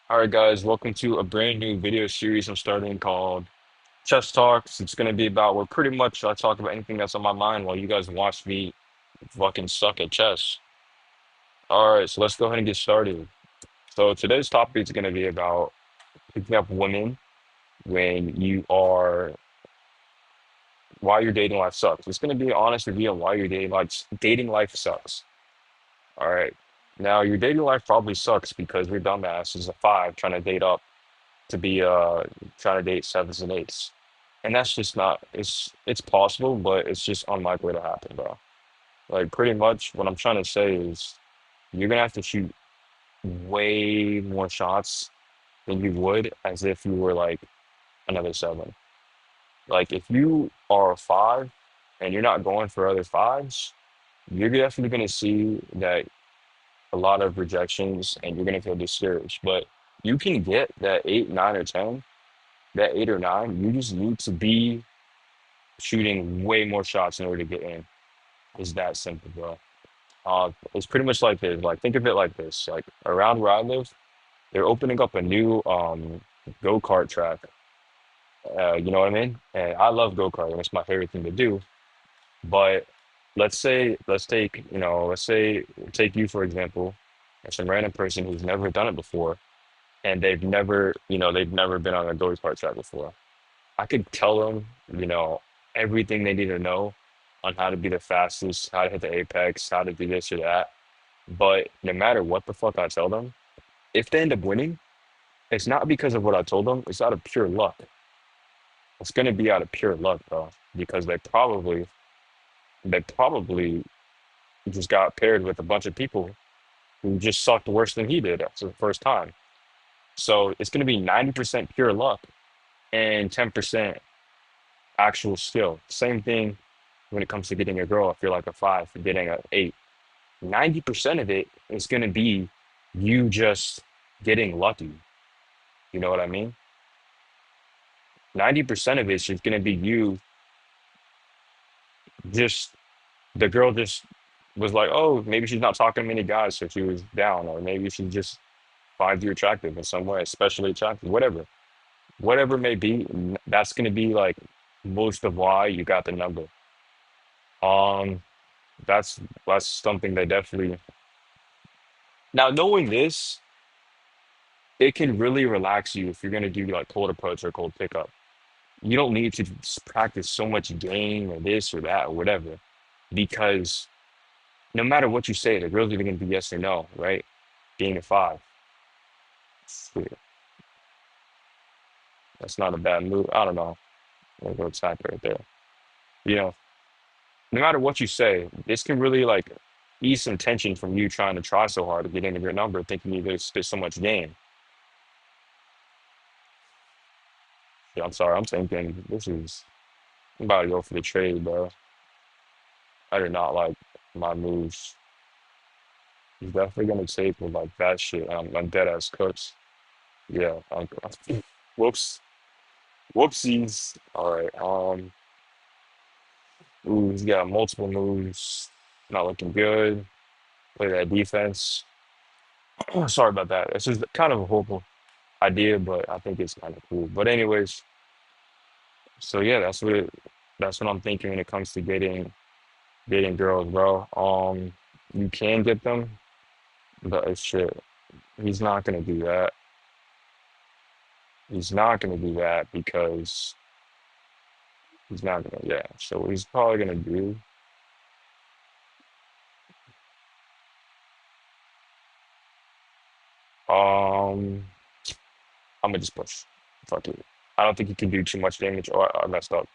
All right, guys, welcome to a brand new video series I'm starting called Chess Talks. It's going to be about where pretty much I talk about anything that's on my mind while you guys watch me fucking suck at chess. All right, so let's go ahead and get started. So today's topic is going to be about picking up women when you are why your dating life sucks. It's going to be an honest review on why your dating life sucks. All right. Now your dating life probably sucks because your dumbass is a five trying to date up to be trying to date sevens and eights. And that's just not it's possible, but it's just unlikely to happen, bro. Like pretty much what I'm trying to say is you're gonna have to shoot way more shots than you would as if you were like another seven. Like if you are a five and you're not going for other fives, you're definitely gonna see that a lot of rejections and you're gonna feel discouraged. But you can get that eight, nine, or ten, that eight or nine, you just need to be shooting way more shots in order to get in. It's that simple, bro. It's pretty much like this. Like, think of it like this. Like, around where I live, they're opening up a new go-kart track. You know what I mean? And I love go-karting. It's my favorite thing to do. But let's say, take you, for example, and some random person who's never done it before, and they've never been on a go-kart track before. I could tell them, everything they need to know on how to be the fastest, how to hit the apex, how to do this or that. But no matter what the fuck I tell them, if they end up winning, it's not because of what I told them. It's out of pure luck. It's gonna be out of pure luck, though, because they probably just got paired with a bunch of people who just sucked worse than he did after the first time. So it's gonna be 90% pure luck and 10% actual skill. Same thing when it comes to getting a girl. If you're like a five, for getting an eight, 90% of it is going to be you just getting lucky. You know what I mean? 90% of it's just going to be you just, the girl just was like, oh, maybe she's not talking to many guys, so she was down, or maybe she just finds you attractive in some way, especially attractive, whatever. Whatever it may be, that's going to be like most of why you got the number. Um, that's something they definitely. Now, knowing this, it can really relax you if you're gonna do like cold approach or cold pickup. You don't need to practice so much game or this or that or whatever, because no matter what you say, the girl's either gonna be yes or no, right? Being a five, shit, that's not a bad move. I don't know. I'm gonna go type right there. You know, no matter what you say, this can really like ease some tension from you trying to try so hard to get into your number, thinking you're gonna spit so much game. Yeah, I'm sorry, I'm thinking I'm about to go for the trade, bro. I did not like my moves. He's definitely gonna take with like that shit. I'm dead ass cooks. Yeah. Whoops. Whoopsies. All right. Ooh, he's got multiple moves. Not looking good. Play that defense. Sorry about that. This is kind of a horrible idea, but I think it's kind of cool. But anyways, so yeah, that's what I'm thinking when it comes to dating girls, bro. You can get them, but it's shit. He's not gonna do that. He's not gonna do that because he's not gonna, yeah. So what he's probably gonna do, um, I'm gonna just push. Fuck it. I don't think he can do too much damage. Oh, I messed up.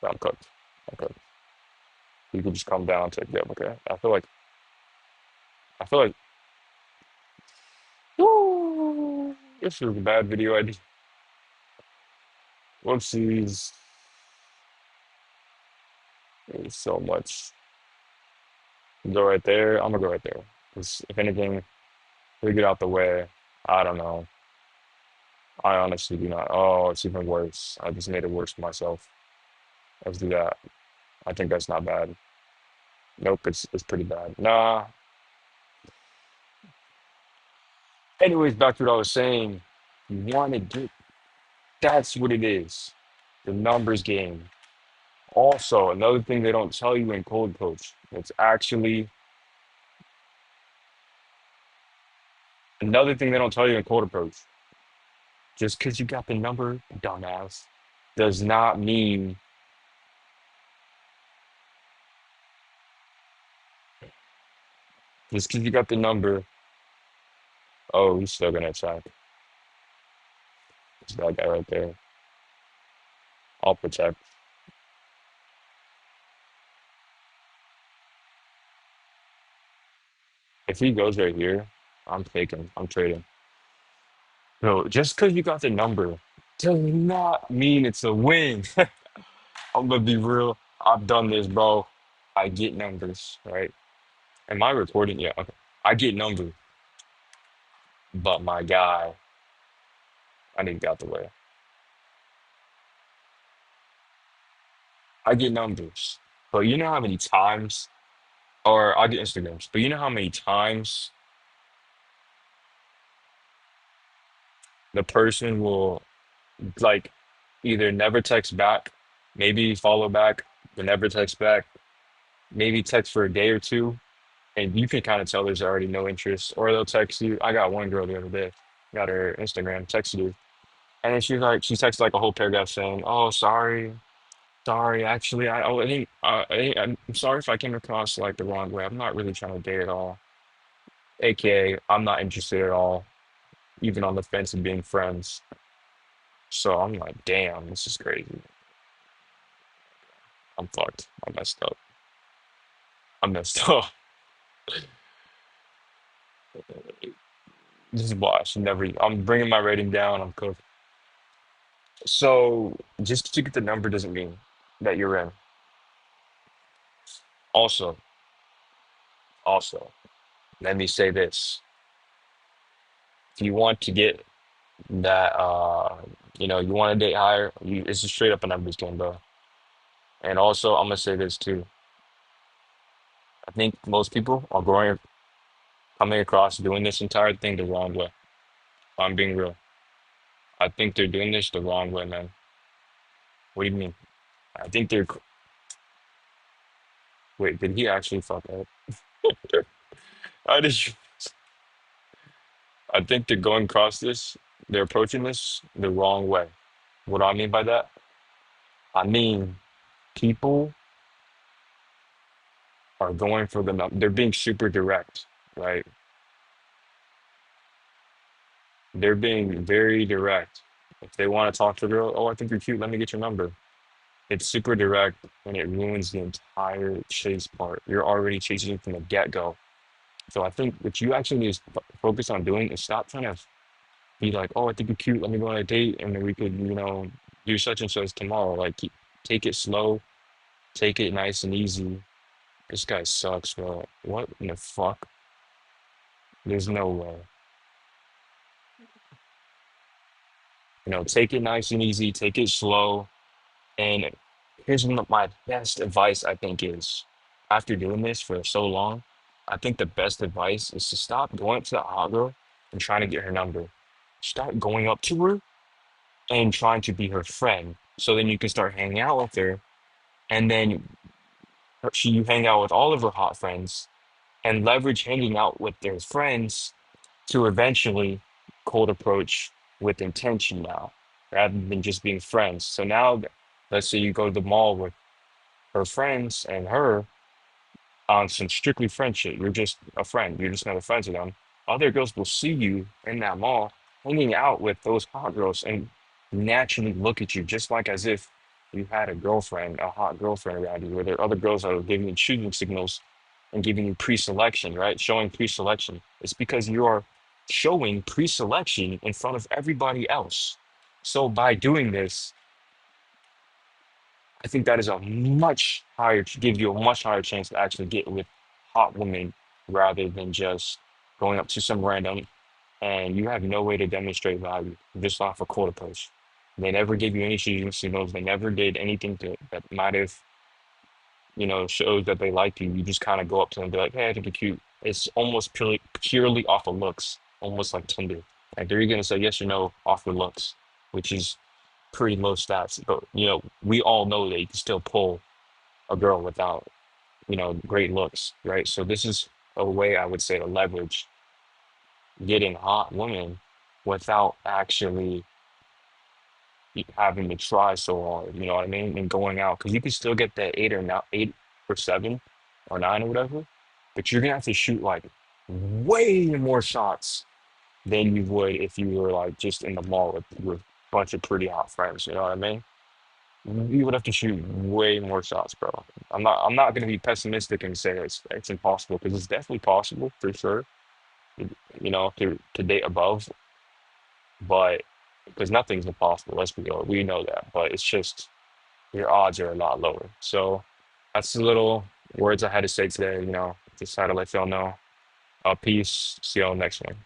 I'm cooked. I'm cooked. You can just come down to, yeah, okay. I feel like, woo, this was a bad video idea. Whoopsies. There's so much. Go right there. I'm gonna go right there. 'Cause if anything, we get out the way. I don't know. I honestly do not. Oh, it's even worse. I just made it worse for myself. Let's do that. I think that's not bad. Nope, it's pretty bad. Nah, Anyways, back to what I was saying. You want to get, that's what it is. The numbers game. Also, another thing they don't tell you in cold coach, it's actually another thing they don't tell you in cold approach. Just because you got the number, dumbass, does not mean just because you got the number, oh, he's still gonna attack. It's that guy right there. I'll protect. If he goes right here, I'm taking. I'm trading. No, just because you got the number does not mean it's a win. I'm gonna be real. I've done this, bro. I get numbers, right? Am I recording? Yeah, okay. I get numbers, but my guy, I need to get out the way. I get numbers, but you know how many times, or I get Instagrams, but you know how many times the person will like either never text back, maybe follow back, but never text back, maybe text for a day or two, and you can kind of tell there's already no interest, or they'll text you. I got one girl the other day, got her Instagram, texted her, and then she texted like a whole paragraph saying, "Oh, sorry, sorry, actually, I'm sorry if I came across like the wrong way. I'm not really trying to date at all. AKA, I'm not interested at all, even on the fence of being friends." So I'm like, damn, this is crazy. I'm fucked. I messed up. I messed up. This is why I should never. I'm bringing my rating down. I'm cooked. So just to get the number doesn't mean that you're in. Also, also, let me say this: if you want to get that, you want to date higher, it's just straight up a numbers game, bro. And also, I'm gonna say this too. I think most people are coming across doing this entire thing the wrong way. I'm being real. I think they're doing this the wrong way, man. What do you mean? I think they're. Wait, did he actually fuck up? I just. I think they're going across this. They're approaching this the wrong way. What do I mean by that? I mean people are going for the They're being super direct, right? They're being very direct. If they want to talk to a girl, oh, I think you're cute. Let me get your number. It's super direct and it ruins the entire chase part. You're already chasing from the get go. So I think what you actually need to focus on doing is stop trying to be like, oh, I think you're cute. Let me go on a date and then we could, do such and such tomorrow. Like, take it slow, take it nice and easy. This guy sucks, bro. What in the fuck? There's no way. Take it nice and easy, take it slow. And here's one of my best advice, I think, is after doing this for so long, I think the best advice is to stop going up to the hot girl and trying to get her number. Start going up to her and trying to be her friend. So then you can start hanging out with her. And then you hang out with all of her hot friends and leverage hanging out with their friends to eventually cold approach with intention now, rather than just being friends. So now, let's say you go to the mall with her friends and her on some strictly friendship. You're just a friend. You're just not friends with them. Other girls will see you in that mall hanging out with those hot girls and naturally look at you just like as if you had a girlfriend, a hot girlfriend around you, where there are other girls that are giving you shooting signals and giving you pre-selection, right? Showing pre-selection. It's because you are showing pre-selection in front of everybody else. So by doing this, I think that is a much higher, gives you a much higher chance to actually get with hot women rather than just going up to some random and you have no way to demonstrate value just off a quota post. They never gave you any shooting signals. They never did anything that might have, shows that they like you. You just kind of go up to them and be like, hey, I think you're cute. It's almost purely off of looks. almost like Tinder. Like they're gonna say yes or no off your looks, which is pretty low stats. But we all know that you can still pull a girl without, great looks, right? So this is a way I would say to leverage getting hot women without actually having to try so hard, you know what I mean? And going out, because you can still get that 8 or 7 or 9 or whatever, but you're gonna have to shoot like way more shots than you would if you were like just in the mall with a bunch of pretty hot friends, you know what I mean? You would have to shoot way more shots, bro. I'm not gonna be pessimistic and say it's impossible because it's definitely possible for sure, to date above, but because nothing's impossible, let's be real, we know that, but it's just your odds are a lot lower. So that's the little words I had to say today, just had to let y'all know. Peace. See y'all next one.